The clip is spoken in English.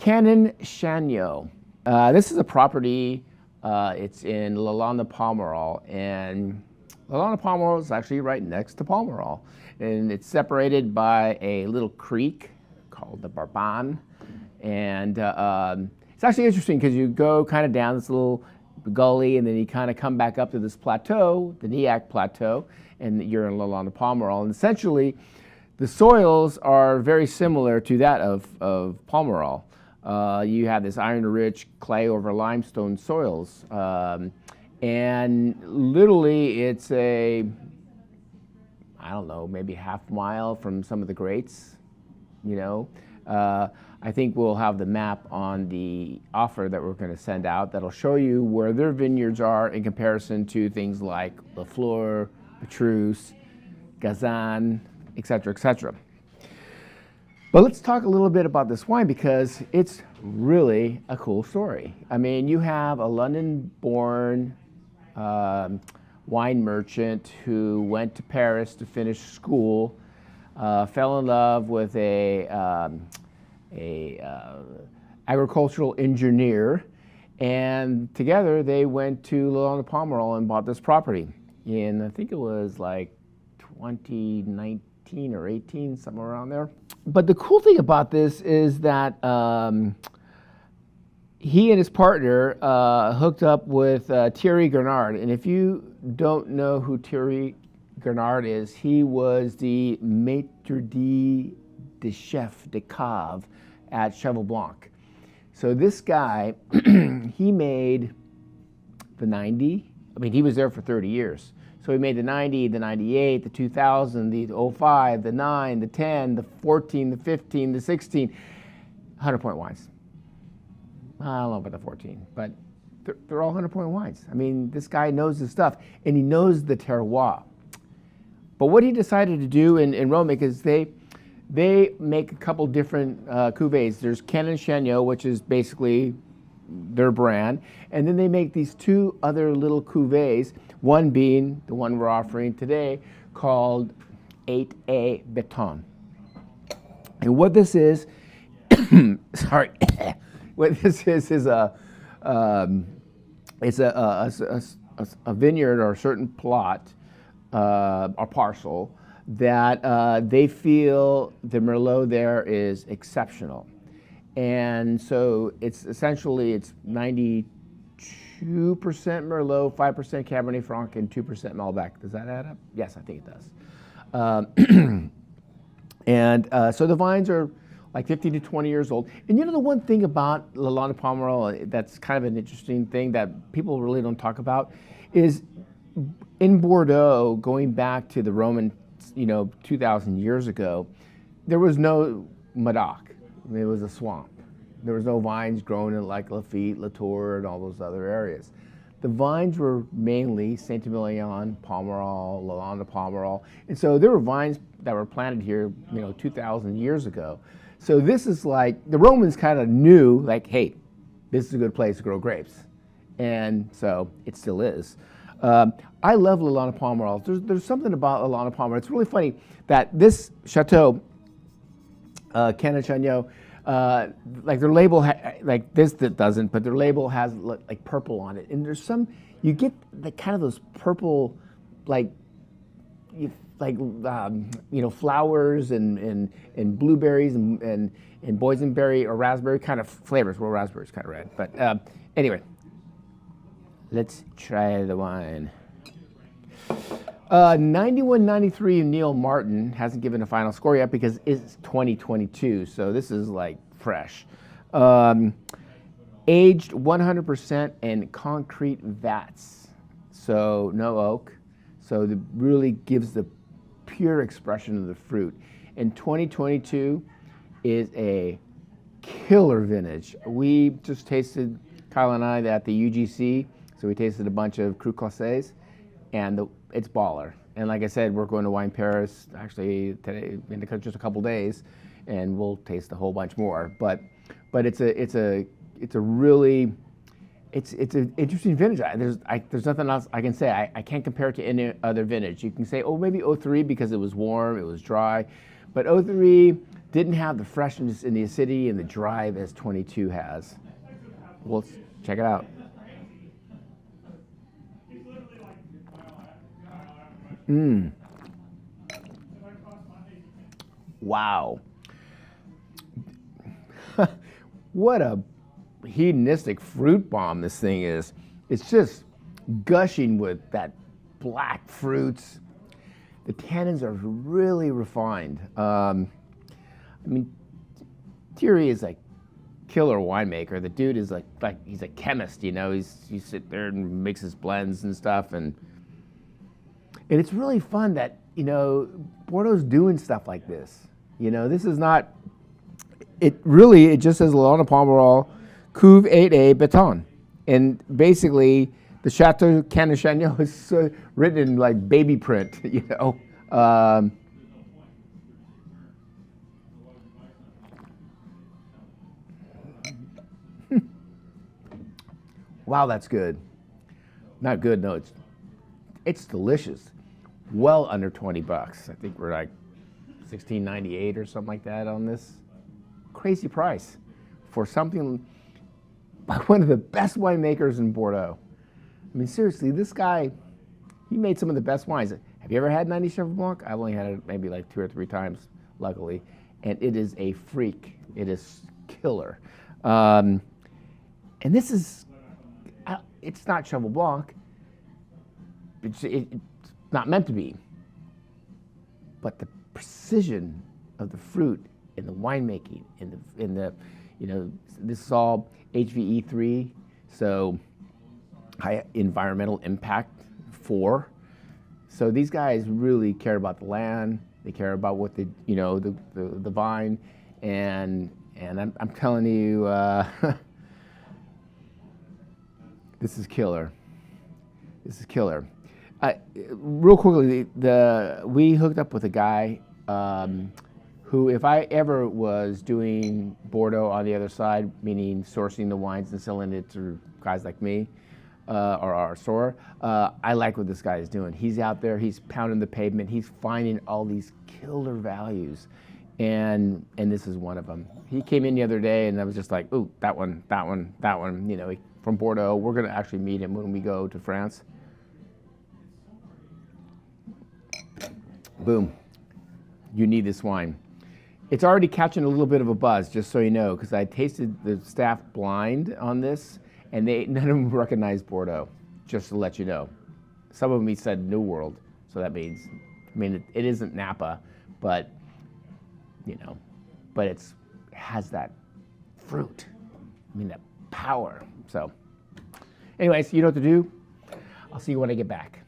Canon Chaigneau. This is a property, it's in Lalande, Pomerol, and Lalande, Pomerol is actually right next to Pomerol. And it's separated by a little creek called the Barbaan. And it's actually interesting because you go kind of down this little gully and then you kind of come back up to this plateau, the Niac Plateau, and you're in Lalande, Pomerol. And essentially, the soils are very similar to that of Pomerol. You have this iron-rich clay over limestone soils. And literally it's I don't know, maybe half mile from some of the greats, you know. I think we'll have the map on the offer that we're going to send out that'll show you where their vineyards are in comparison to things like Lafleur, Petrus, Gazan, etc., etc. But let's talk a little bit about this wine because it's really a cool story. I mean, you have a London-born wine merchant who went to Paris to finish school, fell in love with a agricultural engineer, and together they went to Lalande, Pomerol and bought this property in, I think it was like 2019 or 18, somewhere around there. But the cool thing about this is that he and his partner hooked up with Thierry Gernard. And if you don't know who Thierry Gernard is, he was the maitre d' chef de cave at Cheval Blanc. So this guy, he made the 90. I mean, he was there for 30 years. So he made the 90, the 98, the 2000, the 05, the 9, the 10, the 14, the 15, the 16, 100-point wines. I don't know about the 14, but they're all 100-point wines. I mean, this guy knows his stuff, and he knows the terroir. But what he decided to do in Rome is they make a couple different cuvées. There's Canon Chaigneau, which is basically their brand, and then they make these two other little cuvées, one being the one we're offering today called 8A Beton. And what this is, sorry, what this is it's a vineyard or a certain plot or parcel that they feel the Merlot there is exceptional. And so it's essentially, it's 92% Merlot, 5% Cabernet Franc, and 2% Malbec. Does that add up? Yes, I think it does. So the vines are like 15 to 20 years old. And you know the one thing about Lalande Pomerol that's kind of an interesting thing that people really don't talk about is in Bordeaux, going back to the Roman, 2,000 years ago, there was no Medoc. It was a swamp. There was no vines growing in like Lafite, Latour, and all those other areas. The vines were mainly Saint-Emilion, Pomerol, Lalande Pomerol. And so there were vines that were planted here, 2,000 years ago. So this is like, the Romans kind of knew, like, hey, this is a good place to grow grapes. And so it still is. I love Lalande Pomerol. There's something about Lalande Pomerol. It's really funny that this chateau, Canon Chaigneau, like their label, like this that doesn't, but their label has like purple on it. And there's some, you get the kind of those purple, flowers and blueberries and boysenberry or raspberry kind of flavors. Well, raspberry's kind of red, but anyway, let's try the wine. 91.93 Neil Martin hasn't given a final score yet because it's 2022, so this is like fresh. Aged 100% in concrete vats, so no oak, so it really gives the pure expression of the fruit. And 2022 is a killer vintage. We just tasted, Kyle and I, at the UGC, so we tasted a bunch of Cru Classés, and it's baller. And like I said, we're going to Wine Paris actually today, in just a couple days, and we'll taste a whole bunch more. But it's an interesting vintage. There's nothing else I can say. I can't compare it to any other vintage. You can say, oh, maybe 03 because it was warm, it was dry, But 03 didn't have the freshness and the acidity and the drive as 22 has. Well, check it out. Mmm. Wow. What a hedonistic fruit bomb this thing is. It's just gushing with that black fruits. The tannins are really refined. I mean, Thierry is like killer winemaker. The dude is like he's a chemist, you know. He sit there and makes his blends and stuff, and it's really fun that, you know, Bordeaux's doing stuff like this. You know, this is not. It just says Lalande Pomerol, Cuve 8A Baton, and basically the Chateau Canon Chaigneau is written in like baby print, you know. Wow, that's good. Not good, no, it's delicious. Well under 20 bucks. I think we're like $16.98 or something like that on this. Crazy price for something by one of the best winemakers in Bordeaux. I mean, seriously, this guy, he made some of the best wines. Have you ever had 90 Cheval Blanc? I've only had it maybe like 2 or 3 times, luckily. And it is a freak. It is killer. And this is, it's not Cheval Blanc. It's not meant to be. But the precision of the fruit in the winemaking, in the, you know, this is all HVE3, so high environmental impact 4. So these guys really care about the land. They care about what the, you know, the vine, and I'm telling you, this is killer. This is killer. Real quickly, we hooked up with a guy who, if I ever was doing Bordeaux on the other side, meaning sourcing the wines and selling it to guys like me or our store, I like what this guy is doing. He's out there, he's pounding the pavement, he's finding all these killer values, and this is one of them. He came in the other day, and I was just like, ooh, that one, you know, from Bordeaux. We're gonna actually meet him when we go to France. Boom. You need this wine. It's already catching a little bit of a buzz, just so you know, because I tasted the staff blind on this, and none of them recognized Bordeaux, just to let you know. Some of them said New World, so that means, I mean, it isn't Napa, but, you know, but it has that fruit. I mean, that power. So, anyways, you know what to do. I'll see you when I get back.